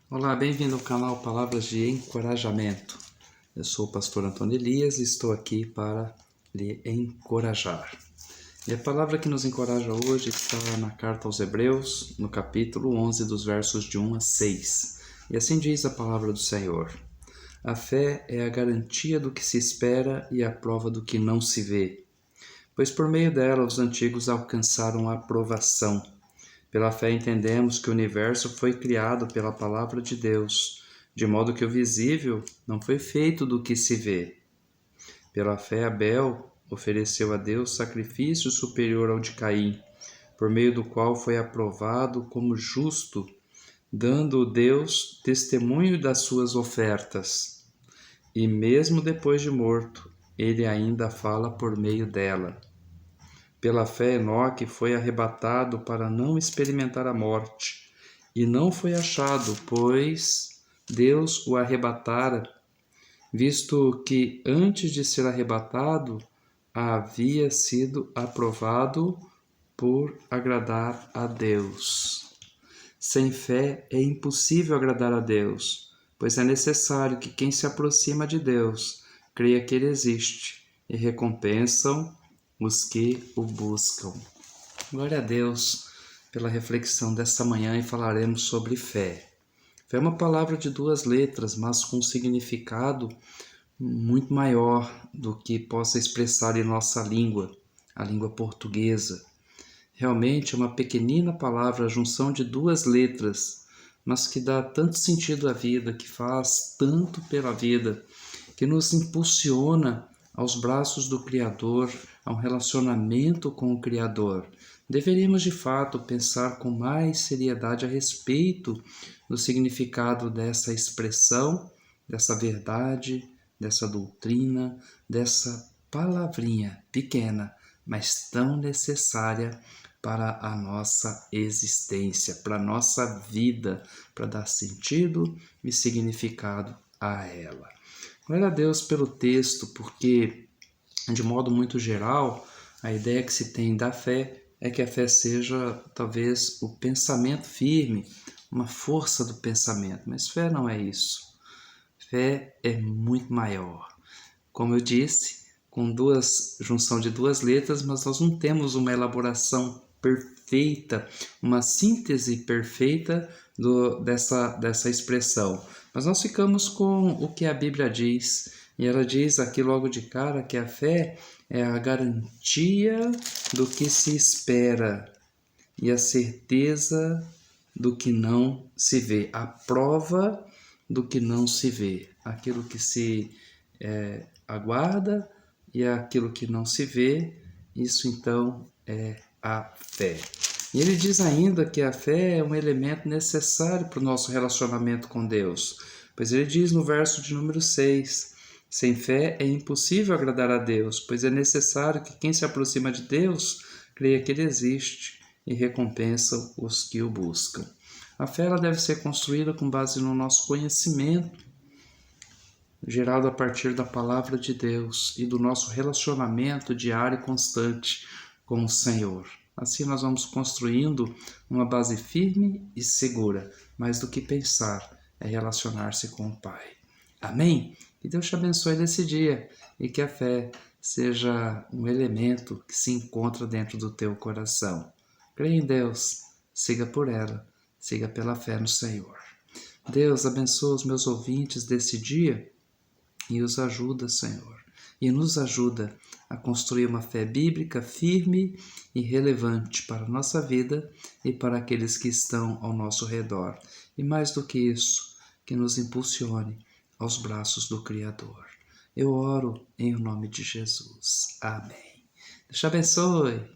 Olá, bem-vindo ao canal Palavras de Encorajamento. Eu sou o pastor Antônio Elias e estou aqui para lhe encorajar. E a palavra que nos encoraja hoje está na carta aos Hebreus, no capítulo 11, dos versos de 1 a 6. E assim diz a palavra do Senhor: A fé é a garantia do que se espera e a prova do que não se vê. Pois por meio dela os antigos alcançaram a aprovação. Pela fé entendemos que o universo foi criado pela palavra de Deus, de modo que o visível não foi feito do que se vê. Pela fé Abel ofereceu a Deus sacrifício superior ao de Caim, por meio do qual foi aprovado como justo, dando Deus testemunho das suas ofertas. E mesmo depois de morto, ele ainda fala por meio dela. Pela fé, Enoque foi arrebatado para não experimentar a morte, e não foi achado, pois Deus o arrebatara, visto que antes de ser arrebatado, havia sido aprovado por agradar a Deus. Sem fé é impossível agradar a Deus, pois é necessário que quem se aproxima de Deus creia que Ele existe e recompensam os que o buscam. Glória a Deus pela reflexão dessa manhã e falaremos sobre fé. Fé é uma palavra de duas letras, mas com um significado muito maior do que possa expressar em nossa língua, a língua portuguesa. Realmente é uma pequenina palavra, a junção de duas letras, mas que dá tanto sentido à vida, que faz tanto pela vida, que nos impulsiona aos braços do Criador, a um relacionamento com o Criador. Deveríamos, de fato, pensar com mais seriedade a respeito do significado dessa expressão, dessa verdade, dessa doutrina, dessa palavrinha pequena, mas tão necessária para a nossa existência, para a nossa vida, para dar sentido e significado a ela. Glória a Deus pelo texto, porque, de modo muito geral, a ideia que se tem da fé é que a fé seja, talvez, o pensamento firme, uma força do pensamento, mas fé não é isso. Fé é muito maior. Como eu disse, com junção de duas letras, mas nós não temos uma elaboração perfeita, uma síntese perfeita dessa expressão. Mas nós ficamos com o que a Bíblia diz, e ela diz aqui logo de cara que a fé é a garantia do que se espera e a certeza do que não se vê, a prova do que não se vê, aquilo que se aguarda e aquilo que não se vê, isso então é a fé. E ele diz ainda que a fé é um elemento necessário para o nosso relacionamento com Deus, pois ele diz no verso de número 6, sem fé é impossível agradar a Deus, pois é necessário que quem se aproxima de Deus creia que Ele existe e recompensa os que o buscam. A fé ela deve ser construída com base no nosso conhecimento, gerado a partir da palavra de Deus e do nosso relacionamento diário e constante com o Senhor. Assim nós vamos construindo uma base firme e segura, mais do que pensar é relacionar-se com o Pai. Amém? Que Deus te abençoe nesse dia e que a fé seja um elemento que se encontra dentro do teu coração. Creia em Deus, siga por ela, siga pela fé no Senhor. Deus abençoe os meus ouvintes desse dia e os ajuda, Senhor, e nos ajuda a construir uma fé bíblica firme e relevante para a nossa vida e para aqueles que estão ao nosso redor. E mais do que isso, que nos impulsione aos braços do Criador. Eu oro em nome de Jesus. Amém. Deus te abençoe.